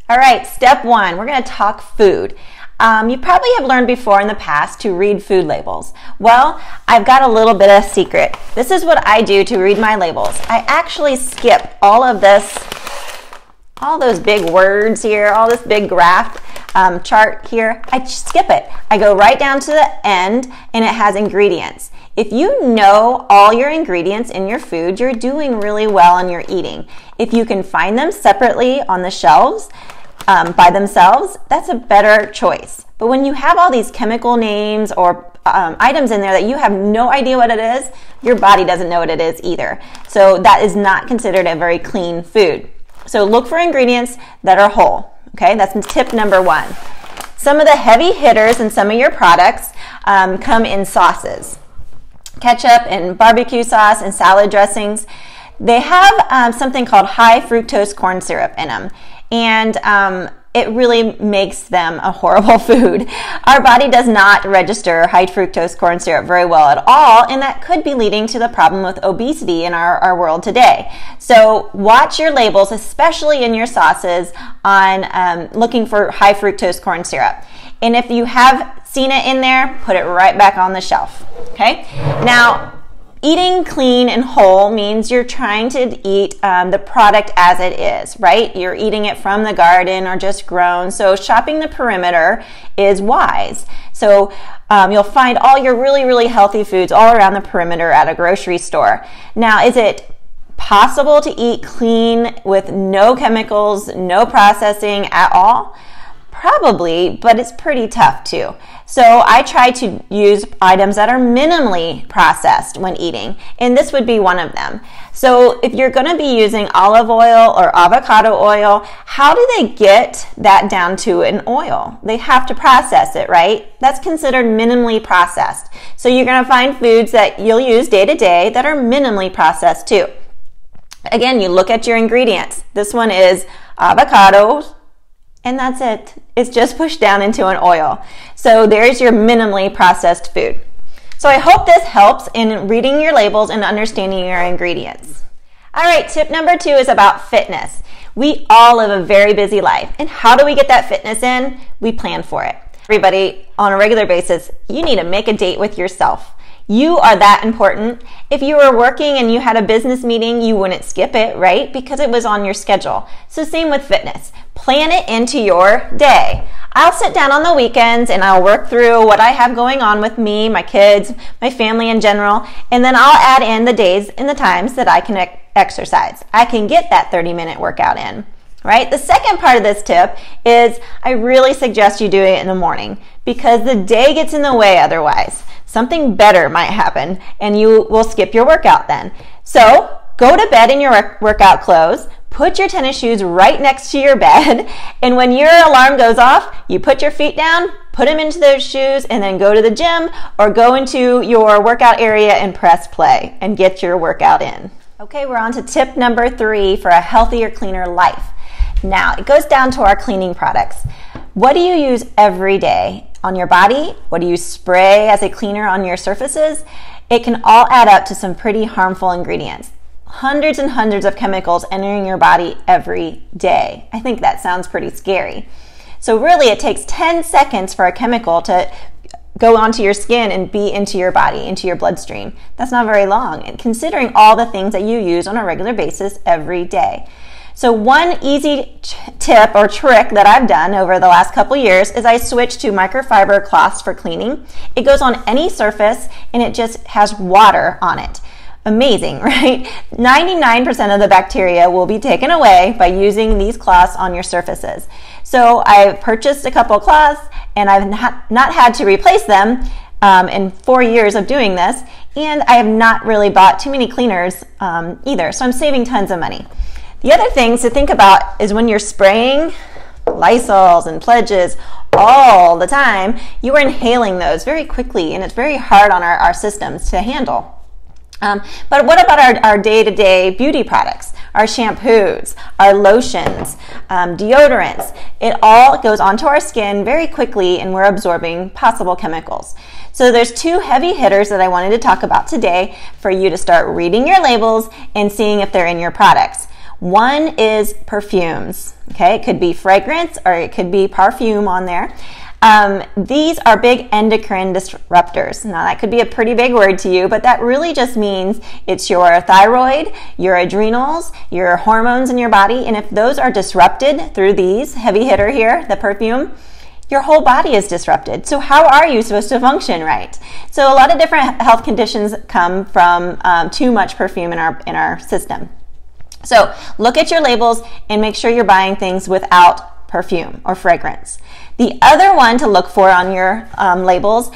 All right, step one, we're going to talk food. You probably have learned before in the past to read food labels. Well, I've got a little bit of a secret. This is what I do to read my labels. I actually skip all of this, all those big words here, all this big graph chart here. I skip it. I go right down to the end and it has ingredients. If you know all your ingredients in your food, you're doing really well in your eating. If you can find them separately on the shelves, by themselves, that's a better choice. But when you have all these chemical names or items in there that you have no idea what it is, your body doesn't know what it is either. So that is not considered a very clean food. So look for ingredients that are whole. Okay, that's tip number one. Some of the heavy hitters in some of your products come in sauces. Ketchup and barbecue sauce and salad dressings. They have something called high fructose corn syrup in them. And it really makes them a horrible food. Our body does not register high fructose corn syrup very well at all, and that could be leading to the problem with obesity in our world today. So watch your labels, especially in your sauces, on looking for high fructose corn syrup. And if you have seen it in there, put it right back on the shelf. Okay? Now, eating clean and whole means you're trying to eat the product as it is, right? You're eating it from the garden or just grown. So shopping the perimeter is wise. So you'll find all your really, really healthy foods all around the perimeter at a grocery store. Now, is it possible to eat clean with no chemicals, no processing at all? Probably, but it's pretty tough too. So I try to use items that are minimally processed when eating, and this would be one of them. So if you're going to be using olive oil or avocado oil, how do they get that down to an oil? They have to process it, right? That's considered minimally processed. So you're going to find foods that you'll use day to day that are minimally processed too. Again, you look at your ingredients. This one is avocados, and that's it. It's just pushed down into an oil. So there's your minimally processed food. So I hope this helps in reading your labels and understanding your ingredients. All right, tip number two is about fitness. We all live a very busy life. And how do we get that fitness in? We plan for it. Everybody, on a regular basis, you need to make a date with yourself. You are that important. If you were working and you had a business meeting, you wouldn't skip it, right? Because it was on your schedule. So same with fitness. Plan it into your day. I'll sit down on the weekends and I'll work through what I have going on with me, my kids, my family in general, and then I'll add in the days and the times that I can exercise. I can get that 30-minute workout in. Right? The second part of this tip is I really suggest you do it in the morning because the day gets in the way otherwise. Something better might happen and you will skip your workout then. So go to bed in your workout clothes, put your tennis shoes right next to your bed, and when your alarm goes off, you put your feet down, put them into those shoes, and then go to the gym or go into your workout area and press play and get your workout in. Okay, we're on to tip number three for a healthier, cleaner life. Now, it goes down to our cleaning products. What do you use every day on your body? What do you spray as a cleaner on your surfaces? It can all add up to some pretty harmful ingredients. Hundreds and hundreds of chemicals entering your body every day. I think that sounds pretty scary. So really, it takes 10 seconds for a chemical to go onto your skin and be into your body, into your bloodstream. That's not very long, and considering all the things that you use on a regular basis every day. So one easy tip or trick that I've done over the last couple years is I switched to microfiber cloths for cleaning. It goes on any surface and it just has water on it. Amazing, right? 99% of the bacteria will be taken away by using these cloths on your surfaces. So I've purchased a couple cloths and I've not had to replace them in 4 years of doing this, and I have not really bought too many cleaners either, so I'm saving tons of money. The other things to think about is when you're spraying Lysols and Pledges all the time, you are inhaling those very quickly, and it's very hard on our systems to handle. But what about our day-to-day beauty products, our shampoos, our lotions, deodorants? It all goes onto our skin very quickly and we're absorbing possible chemicals. So there's two heavy hitters that I wanted to talk about today for you to start reading your labels and seeing if they're in your products. One is perfumes. Okay, it could be fragrance or it could be perfume on there. These are big endocrine disruptors. Now that could be a pretty big word to you, but that really just means it's your thyroid, your adrenals, your hormones in your body, and if those are disrupted through these, heavy hitter here, the perfume, your whole body is disrupted. So how are you supposed to function right? So a lot of different health conditions come from too much perfume in our system. So look at your labels and make sure you're buying things without perfume or fragrance. The other one to look for on your labels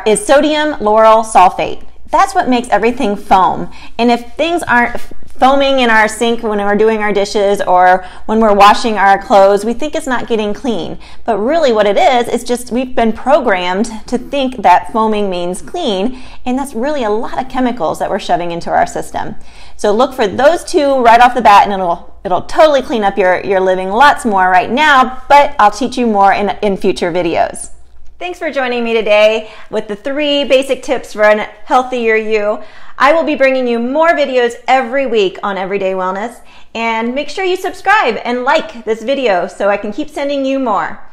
is sodium lauryl sulfate. That's what makes everything foam. And if things aren't foaming in our sink when we're doing our dishes or when we're washing our clothes, we think it's not getting clean. But really what it is just we've been programmed to think that foaming means clean, and that's really a lot of chemicals that we're shoving into our system. So look for those two right off the bat, and it'll totally clean up your living lots more right now, but I'll teach you more in future videos. Thanks for joining me today with the 3 basic tips for a healthier you. I will be bringing you more videos every week on Everyday Wellness, and make sure you subscribe and like this video so I can keep sending you more.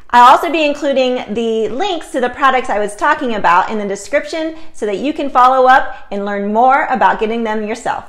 I'll also be including the links to the products I was talking about in the description so that you can follow up and learn more about getting them yourself.